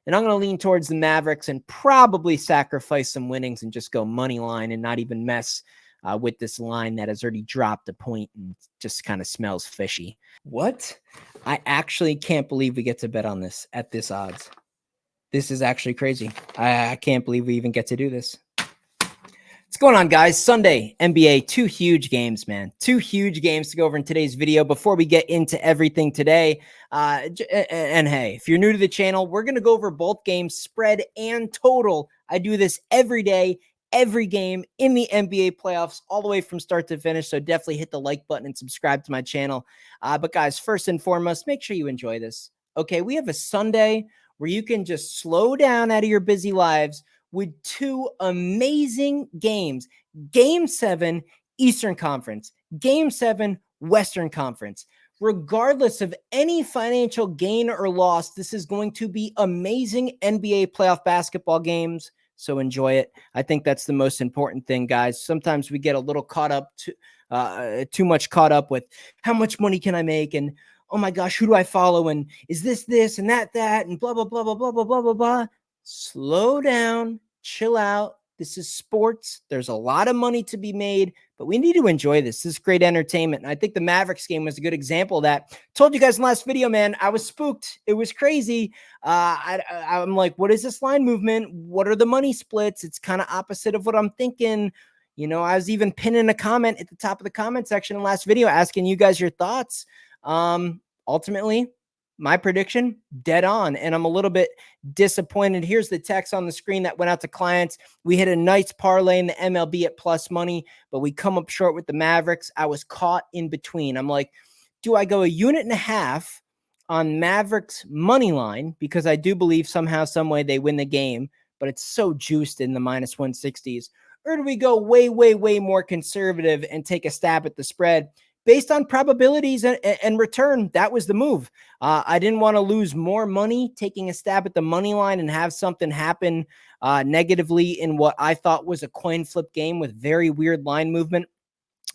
And I'm going to lean towards the Mavericks and probably sacrifice some winnings and just go money line and not even mess with this line that has already dropped a point and just kind of smells fishy. What? I actually can't believe we get to bet on this at this odds. This is actually crazy. I can't believe we even get to do this. What's going on, guys? Sunday, NBA, 2 huge games, man. 2 huge games to go over in today's video. Before we get into everything today, and hey, if you're new to the channel, we're going to go over both games, spread and total. I do this every day, every game in the NBA playoffs, all the way from start to finish. So definitely hit the like button and subscribe to my channel. But guys, first and foremost, make sure you enjoy this. Okay, we have a Sunday where you can just slow down out of your busy lives with 2 amazing games. Game 7, Eastern Conference. Game 7, Western Conference. Regardless of any financial gain or loss, this is going to be amazing NBA playoff basketball games. So enjoy it. I think that's the most important thing, guys. Sometimes we get a little caught up, too much caught up with how much money can I make, and oh my gosh, who do I follow, and is this and that, and blah, blah, blah, blah, blah, blah, blah, blah, blah. Slow down, chill out. This is sports. There's a lot of money to be made, but we need to enjoy this. This is great entertainment. And I think the Mavericks game was a good example of that. Told you guys in the last video, man, I was spooked. It was crazy. I'm like, what is this line movement? What are the money splits? It's kind of opposite of what I'm thinking. You know, I was even pinning a comment at the top of the comment section in the last video asking you guys your thoughts. Ultimately, my prediction, dead on, and I'm a little bit disappointed. Here's the text on the screen that went out to clients. We hit a nice parlay in the MLB at plus money, but we come up short with the Mavericks. I was caught in between. I'm like, do I go 1.5 units on Mavericks money line, because I do believe somehow, some way they win the game, but it's so juiced in the minus 160s, or do we go way, way, way more conservative and take a stab at the spread? Based on probabilities and return, that was the move. I didn't want to lose more money taking a stab at the money line and have something happen negatively in what I thought was a coin flip game with very weird line movement.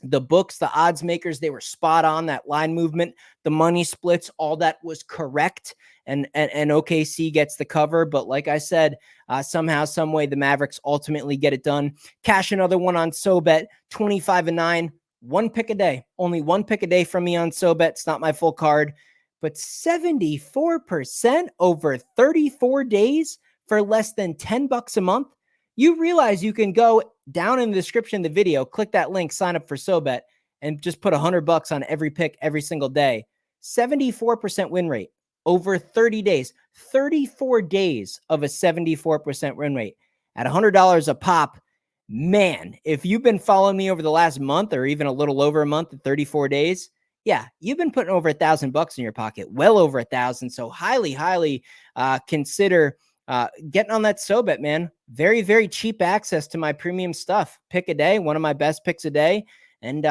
The books, the odds makers, they were spot on. That line movement, the money splits, all that was correct. And OKC gets the cover. But like I said, somehow, some way, the Mavericks ultimately get it done. Cash another one on SoBet, 25-9. 1 pick a day, only 1 pick a day from me on SoBet. It's not my full card, but 74% over 34 days for less than $10 a month. You realize you can go down in the description of the video, click that link, sign up for SoBet, and just put $100 on every pick every single day. 74% win rate over 30 days, 34 days of a 74% win rate at $100 a pop. Man, if you've been following me over the last month or even a little over a month at 34 days, yeah, you've been putting over $1,000 in your pocket, well over 1,000. So highly consider getting on that SoBet, man. Very, very cheap access to my premium stuff. Pick a day, one of my best picks a day. And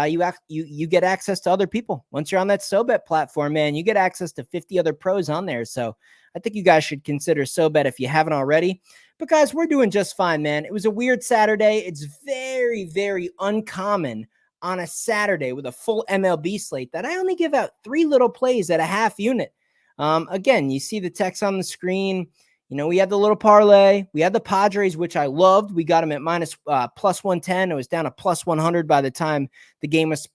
you get access to other people. Once you're on that SoBet platform, man, you get access to 50 other pros on there. So I think you guys should consider SoBet if you haven't already. But guys, we're doing just fine, man. It was a weird Saturday. It's very, very uncommon on a Saturday with a full MLB slate that I only give out 3 little plays at a half unit. Again, you see the text on the screen. You know, we had the little parlay. We had the Padres, which I loved. We got them at plus 110. It was down to plus 100 by the time the game was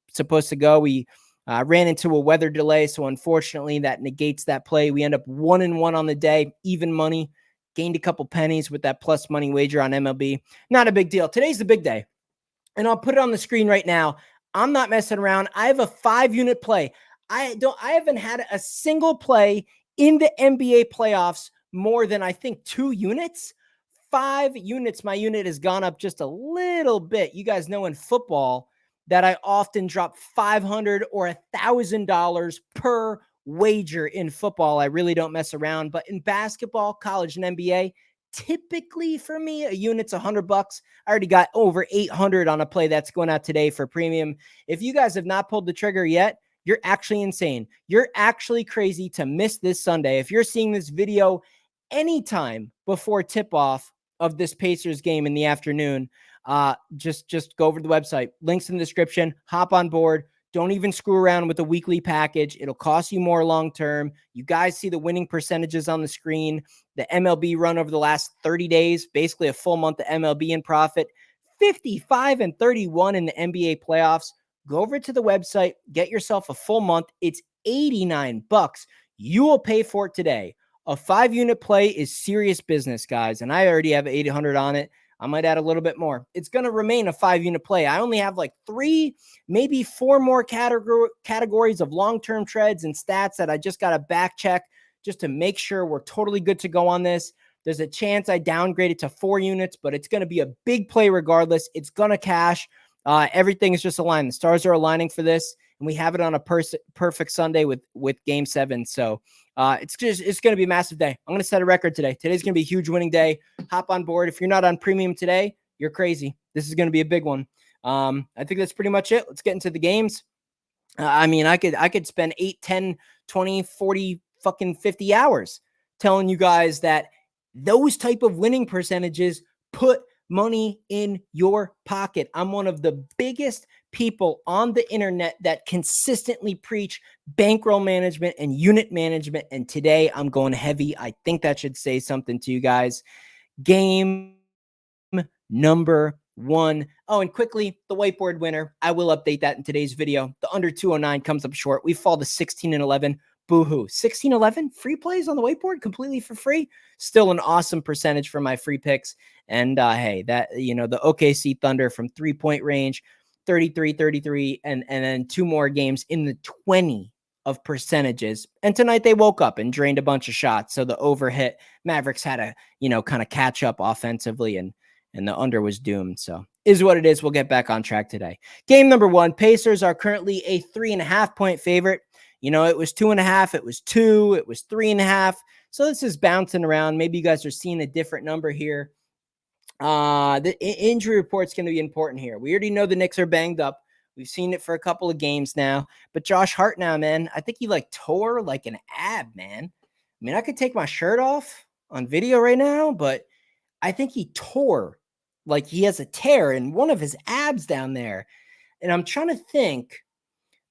supposed to go. We ran into a weather delay, so unfortunately that negates that play. We end up 1-1 on the day, even money. Gained a couple pennies with that plus money wager on MLB. Not a big deal. Today's the big day, and I'll put it on the screen right now. I'm not messing around. I have a 5-unit play. I haven't had a single play in the NBA playoffs more than, I think, 2 units. 5 units. My unit has gone up just a little bit. You guys know in football that I often drop $500 or $1,000 per wager in football. I really don't mess around. But in basketball, college, and NBA, typically for me, a unit's $100. I already got over 800 on a play that's going out today for premium. If you guys have not pulled the trigger yet, you're actually insane. You're actually crazy to miss this Sunday. If you're seeing this video anytime before tip-off of this Pacers game in the afternoon, just go over to the website. Links in the description. Hop on board. Don't even screw around with the weekly package. It'll cost you more long-term. You guys see the winning percentages on the screen. The MLB run over the last 30 days, basically a full month of MLB in profit. 55-31 in the NBA playoffs. Go over to the website, get yourself a full month. It's $89. You will pay for it today. A 5-unit play is serious business, guys, and I already have 800 on it. I might add a little bit more. It's going to remain a 5-unit play. I only have like 3, maybe 4 more categories of long-term trades and stats that I just got to back check just to make sure we're totally good to go on this. There's a chance I downgrade it to 4 units, but it's going to be a big play regardless. It's going to cash. Everything is just aligned. The stars are aligning for this, and we have it on a perfect Sunday with Game 7. So it's going to be a massive day. I'm going to set a record today. Today's going to be a huge winning day. Hop on board. If you're not on premium today, you're crazy. This is going to be a big one. I think that's pretty much it. Let's get into the games. I mean, I could spend 8, 10, 20, 40, fucking 50 hours telling you guys that those type of winning percentages put money in your pocket. I'm one of the biggest people on the internet that consistently preach bankroll management and unit management. And today I'm going heavy. I think that should say something to you guys. Game number 1. Oh, and quickly, the whiteboard winner. I will update that in today's video. The under 209 comes up short. We fall to 16-11. Boo-hoo. 16-11 free plays on the whiteboard completely for free. Still an awesome percentage for my free picks. And hey, that, the OKC Thunder from 3-point range, 33, and then 2 more games in the 20 of percentages. And tonight they woke up and drained a bunch of shots. So the overhit Mavericks had to, kind of catch up offensively, and the under was doomed. So is what it is. We'll get back on track today. Game number 1, Pacers are currently a 3.5-point favorite. It was 2.5, it was 2, it was 3.5. So this is bouncing around. Maybe you guys are seeing a different number here. The injury report's going to be important here. We already know the Knicks are banged up. We've seen it for a couple of games now. But Josh Hart now, man, I think he tore like an ab, man. I mean, I could take my shirt off on video right now, but I think he tore, like he has a tear in one of his abs down there. And I'm trying to think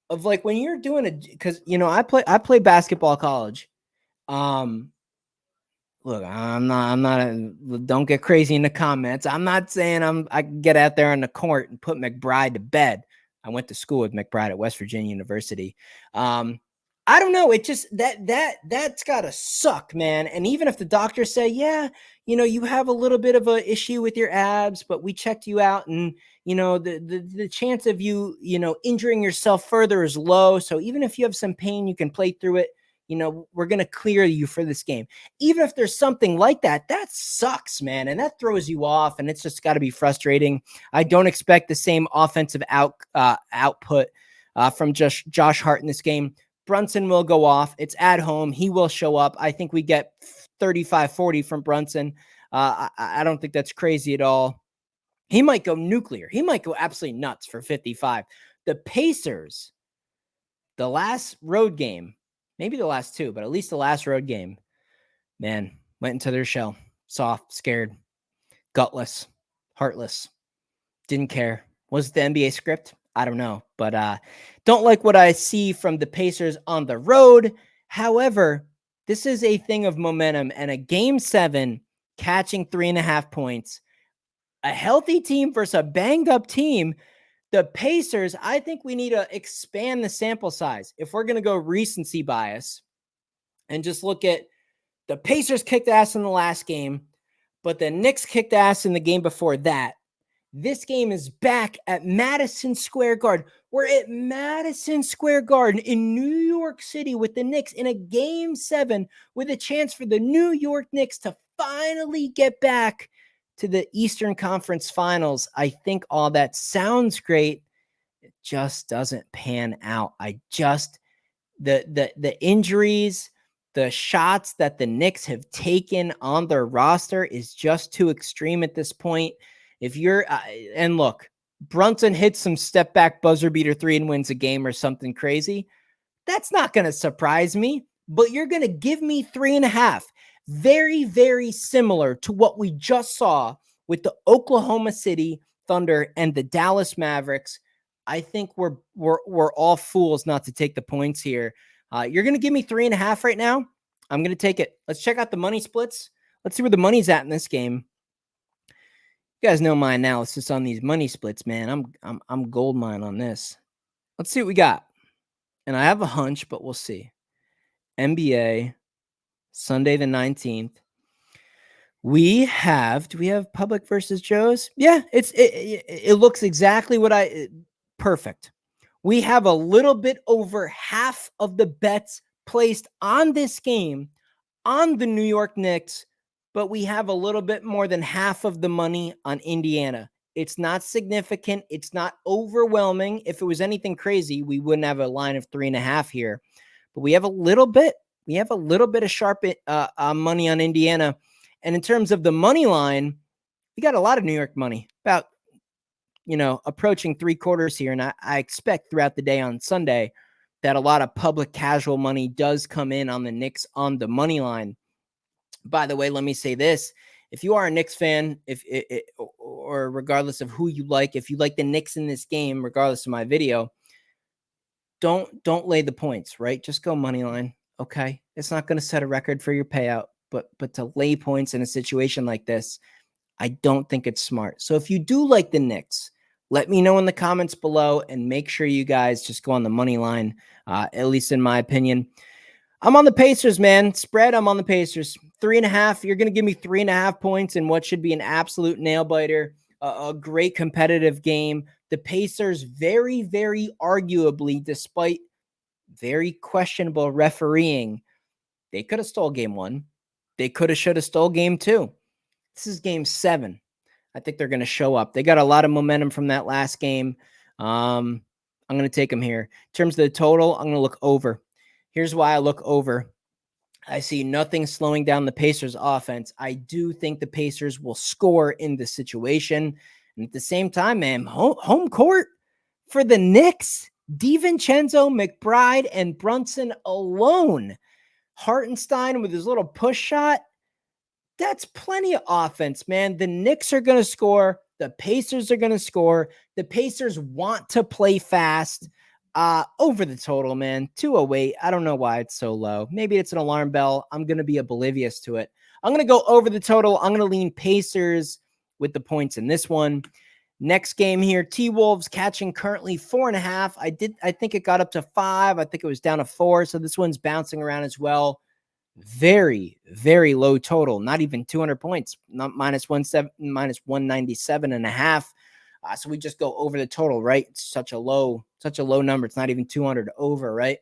of when you're doing because I play basketball college. Look, I'm not don't get crazy in the comments. I'm not saying I can get out there on the court and put McBride to bed. I went to school with McBride at West Virginia University. I don't know. It just that's gotta suck, man. And even if the doctors say, yeah, you have a little bit of an issue with your abs, but we checked you out, and the chance of you injuring yourself further is low. So even if you have some pain, you can play through it. We're going to clear you for this game. Even if there's something like that, that sucks, man. And that throws you off, and it's just got to be frustrating. I don't expect the same offensive output from Josh Hart in this game. Brunson will go off. It's at home. He will show up. I think we get 35-40 from Brunson. I don't think that's crazy at all. He might go nuclear. He might go absolutely nuts for 55. The Pacers, the last road game, maybe the last 2, but at least the last road game, man, went into their shell. Soft, scared, gutless, heartless. Didn't care. Was it the NBA script? I don't know. But don't like what I see from the Pacers on the road. However, this is a thing of momentum, and a Game 7 catching 3.5 points. A healthy team versus a banged-up team. The Pacers, I think we need to expand the sample size. If we're going to go recency bias and just look at the Pacers kicked ass in the last game, but the Knicks kicked ass in the game before that. This game is back at Madison Square Garden. We're at Madison Square Garden in New York City with the Knicks in a Game 7 with a chance for the New York Knicks to finally get back to the Eastern Conference Finals. I think all that sounds great. It just doesn't pan out. The injuries, the shots that the Knicks have taken on their roster is just too extreme at this point. If you're, and look, Brunson hits some step back buzzer beater 3 and wins a game or something crazy. That's not going to surprise me, but you're going to give me 3.5. Very, very similar to what we just saw with the Oklahoma City Thunder and the Dallas Mavericks. I think we're all fools not to take the points here. You're going to give me 3.5 right now. I'm going to take it. Let's check out the money splits. Let's see where the money's at in this game. You guys know my analysis on these money splits, man. I'm gold mine on this. Let's see what we got. And I have a hunch, but we'll see. NBA, Sunday the 19th. Do we have Public versus Joe's? Yeah, it looks exactly what perfect. We have a little bit over half of the bets placed on this game on the New York Knicks, but we have a little bit more than half of the money on Indiana. It's not significant. It's not overwhelming. If it was anything crazy, we wouldn't have a line of 3.5 here, but we have a little bit. We have a little bit of sharp money on Indiana. And in terms of the money line, we got a lot of New York money, about, approaching 3/4 here. And I expect throughout the day on Sunday that a lot of public casual money does come in on the Knicks on the money line. By the way, let me say this. If you are a Knicks fan, or regardless of who you like, if you like the Knicks in this game, regardless of my video, don't lay the points, right? Just go money line. Okay. It's not going to set a record for your payout, but to lay points in a situation like this, I don't think it's smart. So if you do like the Knicks, let me know in the comments below and make sure you guys just go on the money line, at least in my opinion. I'm on the Pacers, man. Spread, I'm on the Pacers. 3.5. You're going to give me 3.5 points in what should be an absolute nail biter, a great competitive game. The Pacers very, very arguably, despite very questionable refereeing, they could have stole game 1. They could have, should have stole game 2. This is game 7. I think they're going to show up. They got a lot of momentum from that last game. I'm going to take them here. In terms of the total, I'm going to look over. Here's why I look over. I see nothing slowing down the Pacers offense. I do think the Pacers will score in this situation. And at the same time, man, home court for the Knicks, DiVincenzo, McBride, and Brunson alone. Hartenstein with his little push shot. That's plenty of offense, man. The Knicks are going to score. The Pacers are going to score. The Pacers want to play fast. Over the total, man. 208. I don't know why it's so low. Maybe it's an alarm bell. I'm going to be oblivious to it. I'm going to go over the total. I'm going to lean Pacers with the points in this one. Next game here, T-Wolves catching currently 4.5. I think it got up to 5. I think it was down to 4. So this one's bouncing around as well. Very, very low total. Not even 200 points. Not minus 197.5. So we just go over the total, right? It's such a low number. It's not even 200 over, right?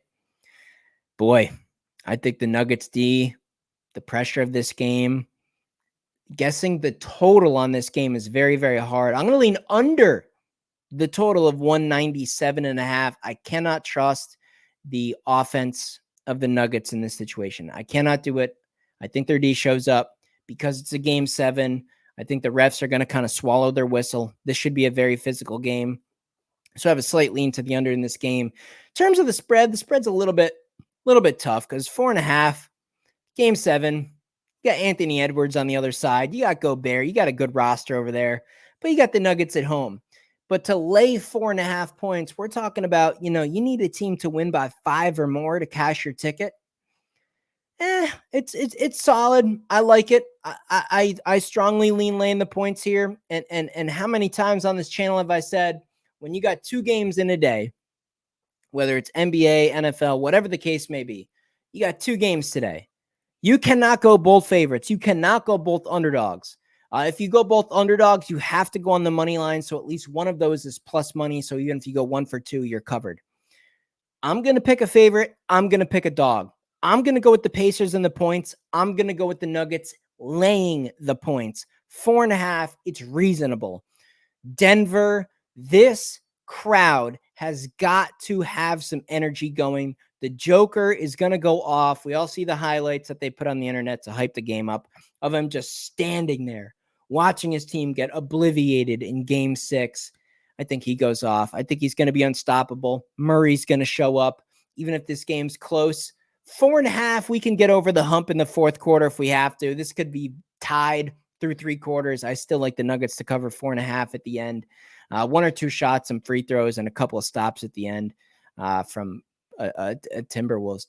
Boy, I think the Nuggets D, the pressure of this game, guessing the total on this game is very, very hard. I'm going to lean under the total of 197.5. I cannot trust the offense of the Nuggets in this situation. I cannot do it. I think their D shows up because it's a game 7. I think the refs are going to kind of swallow their whistle. This should be a very physical game. So I have a slight lean to the under in this game. In terms of the spread's a little bit tough because 4.5, game 7. You got Anthony Edwards on the other side. You got Gobert. You got a good roster over there, but you got the Nuggets at home. But to lay 4.5 points, we're talking about, you need a team to win by 5 or more to cash your ticket. It's solid. I like it. I strongly lean laying the points here. And how many times on this channel have I said, when you got 2 games in a day, whether it's NBA, NFL, whatever the case may be, you got 2 games today. You cannot go both favorites. You cannot go both underdogs. If you go both underdogs, you have to go on the money line. So at least one of those is plus money. So even if you go 1 for 2, you're covered. I'm going to pick a favorite. I'm going to pick a dog. I'm going to go with the Pacers and the points. I'm going to go with the Nuggets laying the points. 4.5. It's reasonable. Denver, this crowd has got to have some energy going. The Joker is going to go off. We all see the highlights that they put on the internet to hype the game up of him just standing there, watching his team get obliterated in game 6. I think he goes off. I think he's going to be unstoppable. Murray's going to show up. Even if this game's close, 4.5, we can get over the hump in the fourth quarter if we have to. This could be tied through 3 quarters. I still like the Nuggets to cover 4.5 at the end. one or two shots, some free throws, and a couple of stops at the end from a Timberwolves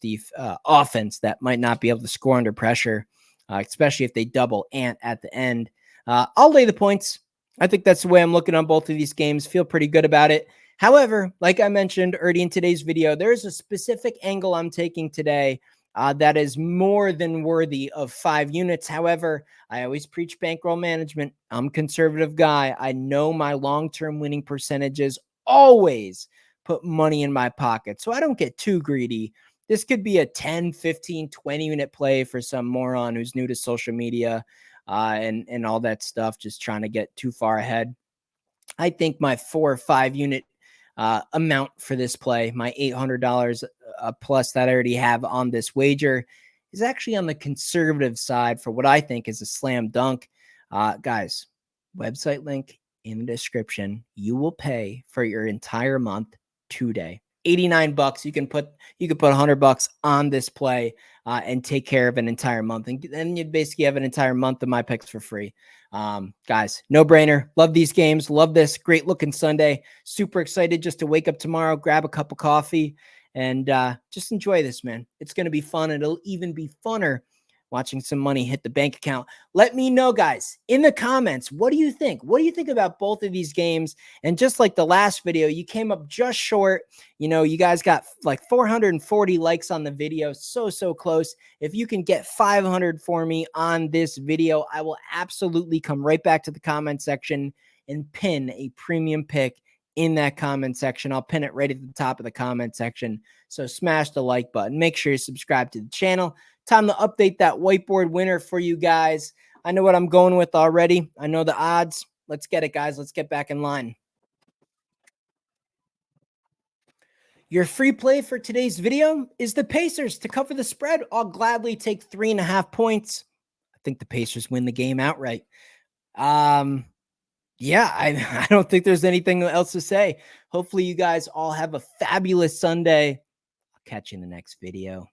offense that might not be able to score under pressure, especially if they double Ant at the end. I'll lay the points. I think that's the way I'm looking on both of these games. Feel pretty good about it. However, like I mentioned early in today's video, there's a specific angle I'm taking today that is more than worthy of 5 units. However, I always preach bankroll management. I'm a conservative guy. I know my long-term winning percentages always put money in my pocket, so I don't get too greedy. This could be a 10, 15, 20 unit play for some moron who's new to social media and all that stuff, just trying to get too far ahead. I think my 4 or 5 unit amount for this play, my $800 plus that I already have on this wager, is actually on the conservative side for what I think is a slam dunk. Guys, website link in the description. You will pay for your entire month today. $89. You can put $100 on this play and take care of an entire month, and then you basically have an entire month of my picks for free. Guys, no brainer. Love these games. Love this great looking Sunday. Super excited just to wake up tomorrow, grab a cup of coffee, and just enjoy this, man. It's going to be fun. It'll even be funner watching some money hit the bank account. Let me know, guys, in the comments, what do you think? What do you think about both of these games? And just like the last video, you came up just short. You know, you guys got like 440 likes on the video. So close. If you can get 500 for me on this video, I will absolutely come right back to the comment section and pin a premium pick in that comment section. I'll pin it right at the top of the comment section. So smash the like button. Make sure you subscribe to the channel. Time to update that whiteboard winner for you guys. I know what I'm going with already. I know the odds. Let's get it, guys. Let's get back in line. Your free play for today's video is the Pacers to cover the spread. I'll gladly take 3.5 points. I think the Pacers win the game outright. Yeah, I don't think there's anything else to say. Hopefully you guys all have a fabulous Sunday. I'll catch you in the next video.